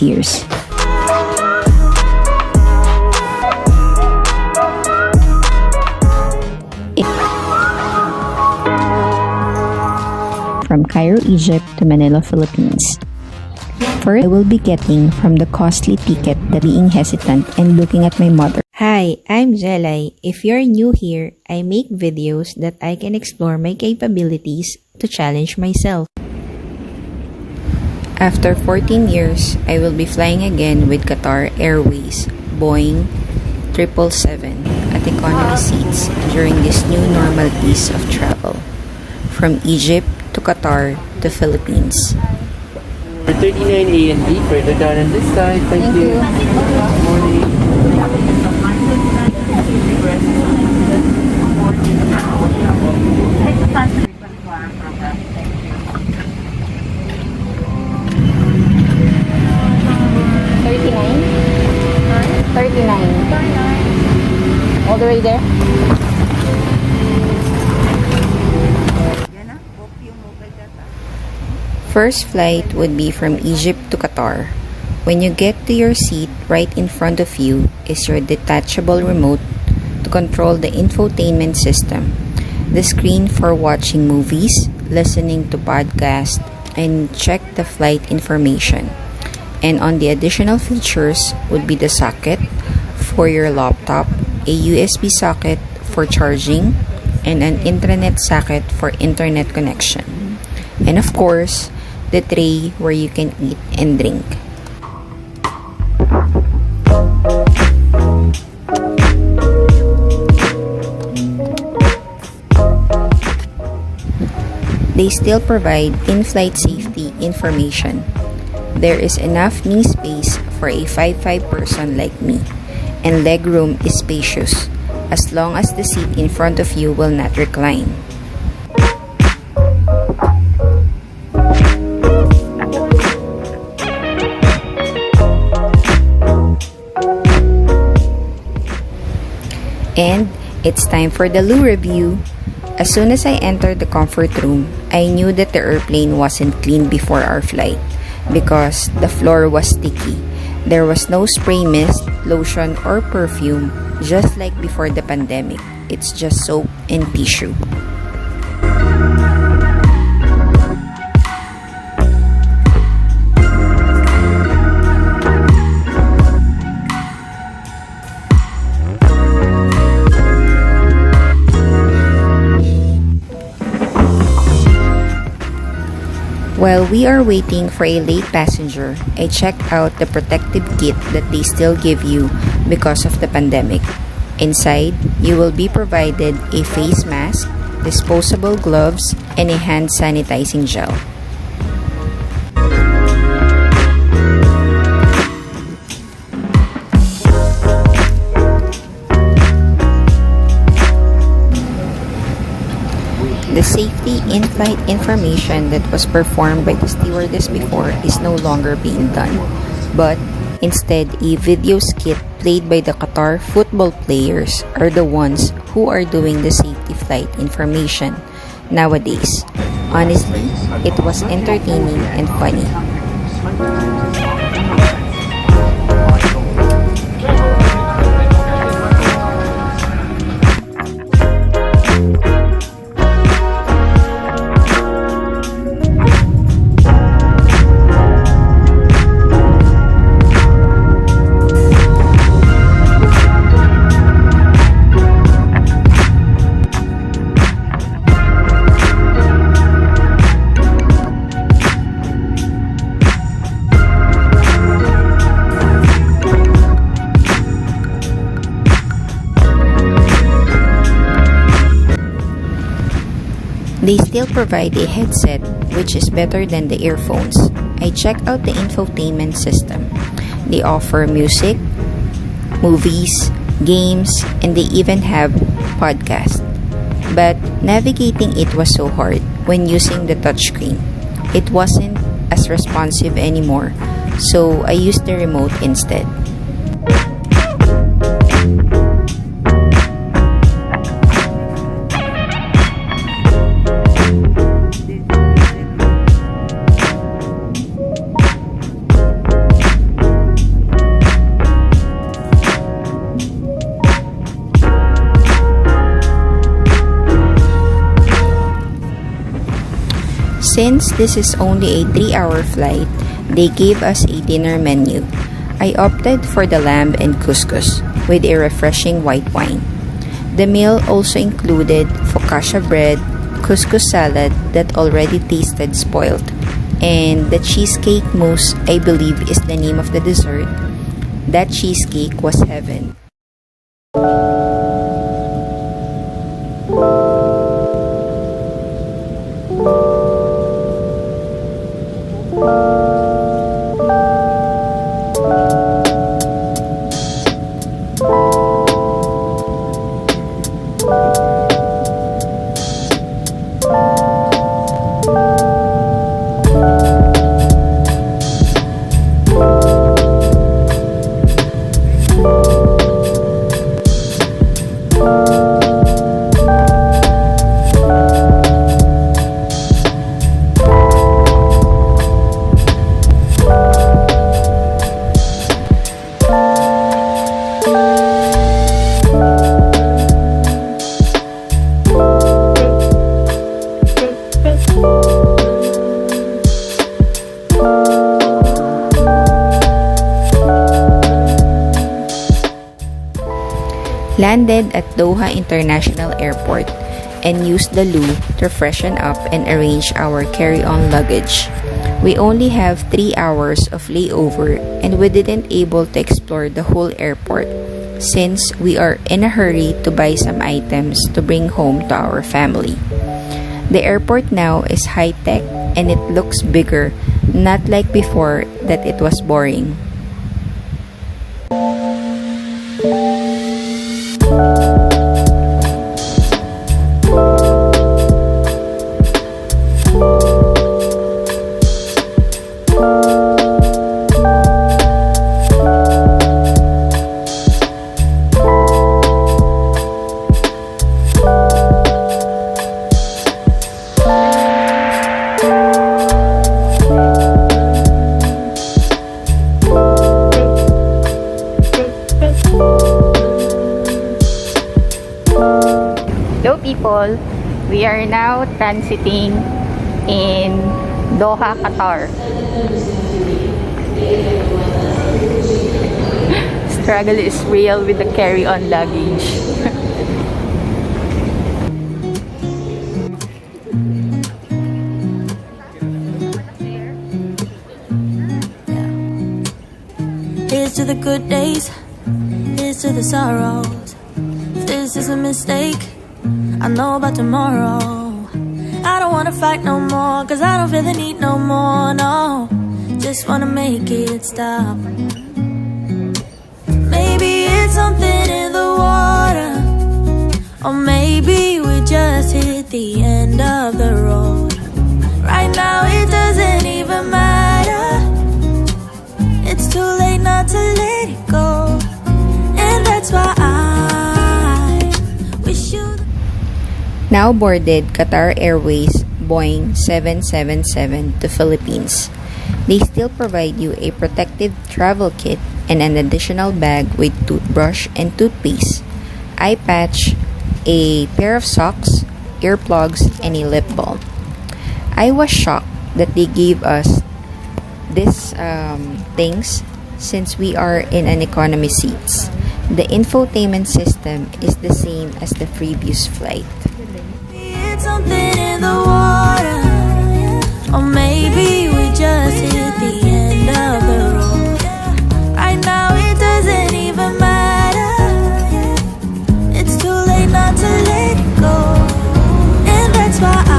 these years. From Cairo, Egypt to Manila, Philippines. First, I will be getting from the costly ticket, the being hesitant and looking at my mother. Hi, I'm Jelai. If you're new here, I make videos that I can explore my capabilities to challenge myself. After 14 years, I will be flying again with Qatar Airways, Boeing 777 at economy seats during this new normal piece of travel. From Egypt to Qatar to Philippines. For 39 A and B, further down on this side. Thank you. Morning. All the way there? First flight would be from Egypt to Qatar. When you get to your seat, right in front of you is your detachable remote to control the infotainment system, the screen for watching movies, listening to podcasts, and check the flight information. And on the additional features would be the socket for your laptop, a USB socket for charging, and an intranet socket for internet connection. And of course, the tray where you can eat and drink. They still provide in-flight safety information. There is enough knee space for a 5'5" person like me, and legroom is spacious, as long as the seat in front of you will not recline. And it's time for the loo review. As soon as I entered the comfort room, I knew that the airplane wasn't clean before our flight because the floor was sticky. There was no spray mist, lotion, or perfume, just like before the pandemic. It's just soap and tissue. While we are waiting for a late passenger, I checked out the protective kit that they still give you because of the pandemic. Inside, you will be provided a face mask, disposable gloves, and a hand sanitizing gel. The safety in-flight information that was performed by the stewardess before is no longer being done, but instead a video skit played by the Qatar football players are the ones who are doing the safety flight information nowadays. Honestly, it was entertaining and funny. They still provide a headset, which is better than the earphones. I checked out the infotainment system. They offer music, movies, games, and they even have podcasts. But navigating it was so hard when using the touchscreen. It wasn't as responsive anymore, so I used the remote instead. Since this is only a 3-hour flight, they gave us a dinner menu. I opted for the lamb and couscous with a refreshing white wine. The meal also included focaccia bread, couscous salad that already tasted spoiled, and the cheesecake mousse, I believe is the name of the dessert. That cheesecake was heaven. Landed at Doha International Airport and used the loo to freshen up and arrange our carry-on luggage. We only have 3 hours of layover and we didn't able to explore the whole airport since we are in a hurry to buy some items to bring home to our family. The airport now is high-tech and it looks bigger, not like before that it was boring. Hello people, we are now transiting in Doha, Qatar. Struggle is real with the carry-on luggage. Here's to the good days, here's to the sorrows. If this is a mistake, I know about tomorrow. I don't wanna fight no more, cause I don't feel the need no more, no. Just wanna make it stop. Maybe it's something in the water, or maybe we just hit the end of the road. Right now it doesn't even matter. It's too late not to let it go. And that's why I wish you. Now boarded Qatar Airways Boeing 777 to Philippines. They still provide you a protective travel kit and an additional bag with toothbrush and toothpaste, eye patch, a pair of socks, earplugs, and a lip balm. I was shocked that they gave us these things since we are in an economy seats. The infotainment system is the same as the previous flight. It's something in the water, or maybe we just hit the end of the road. Right now it doesn't even matter. It's too late not to let it go. And that's why I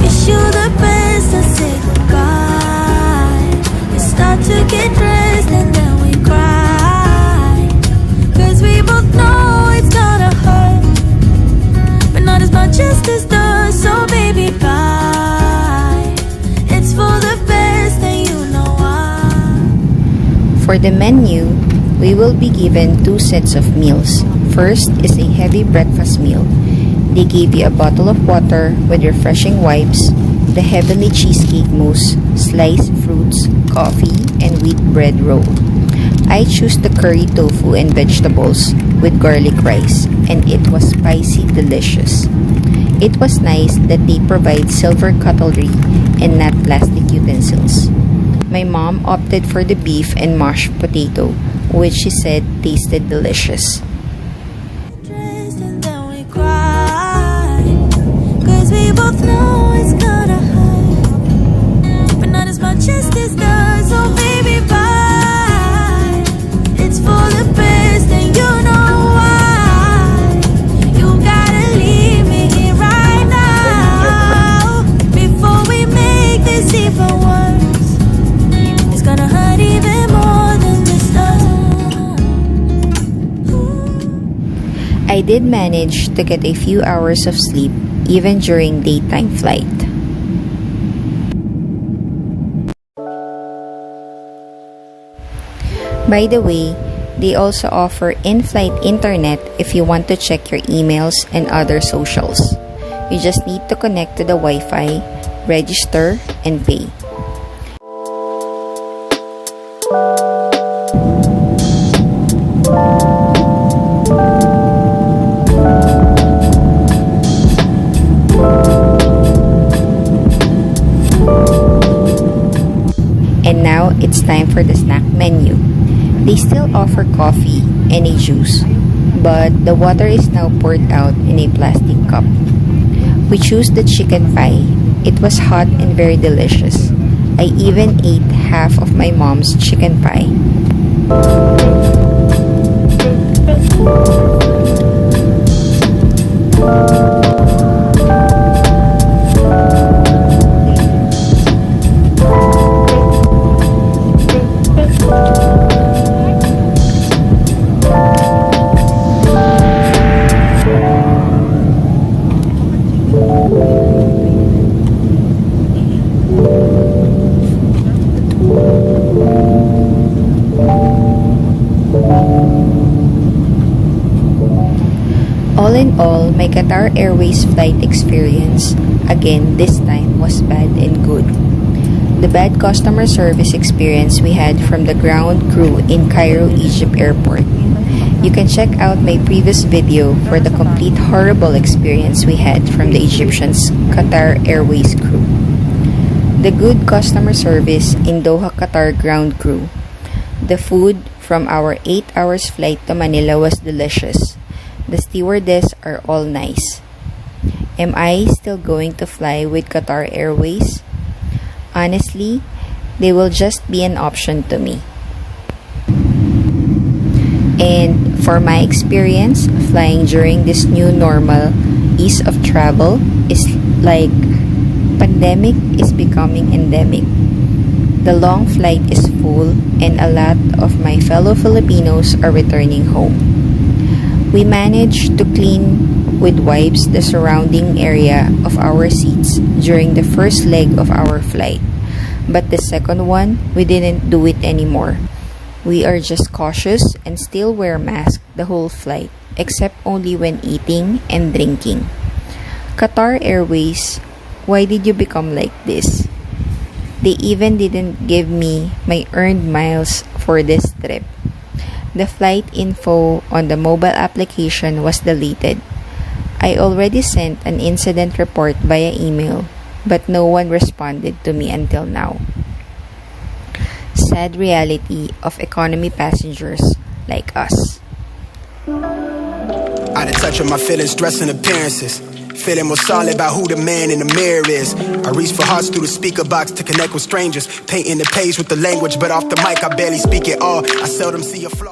wish you the best and say goodbye. We start to get dressed and then we cry, cause we both know it's gonna hurt, but not as much as this does. So baby, bye. It's for the best and you know why. For the menu, we will be given 2 sets of meals. First is a heavy breakfast meal. They gave you a bottle of water with refreshing wipes, the heavenly cheesecake mousse, sliced fruits, coffee, and wheat bread roll. I chose the curry tofu and vegetables with garlic rice, and it was spicy delicious. It was nice that they provide silver cutlery and not plastic utensils. My mom opted for the beef and mashed potato, which she said tasted delicious. And then we cry, 'cause we both know it's gonna hurt, but not as much as this does. So baby, bye. It's for the best, and you know why. You gotta leave me here right now before we make this even worse. It's gonna hurt even more than this does. I did manage to get a few hours of sleep even during daytime flight. By the way, they also offer in-flight internet if you want to check your emails and other socials. You just need to connect to the Wi-Fi, register, and pay. And now it's time for the snack menu. They still offer coffee and a juice, but the water is now poured out in a plastic cup. We chose the chicken pie. It was hot and very delicious. I even ate half of my mom's chicken pie. All in all, my Qatar Airways flight experience, again this time, was bad and good. The bad customer service experience we had from the ground crew in Cairo, Egypt airport. You can check out my previous video for the complete horrible experience we had from the Egyptians Qatar Airways crew. The good customer service in Doha, Qatar ground crew. The food from our 8 hours flight to Manila was delicious. The stewardess are all nice. Am I still going to fly with Qatar Airways? Honestly, they will just be an option to me. And for my experience, flying during this new normal ease of travel is like pandemic is becoming endemic. The long flight is full and a lot of my fellow Filipinos are returning home. We managed to clean with wipes the surrounding area of our seats during the first leg of our flight, but the second one, we didn't do it anymore. We are just cautious and still wear masks the whole flight, except only when eating and drinking. Qatar Airways, why did you become like this? They even didn't give me my earned miles for this trip. The flight info on the mobile application was deleted. I already sent an incident report via email, but no one responded to me until now. Sad reality of economy passengers like us. Out of touch with my feelings, dress and appearances. Feeling more solid about who the man in the mirror is. I reach for hearts through the speaker box to connect with strangers. Painting the page with the language, but off the mic I barely speak at all. I seldom see a flaw.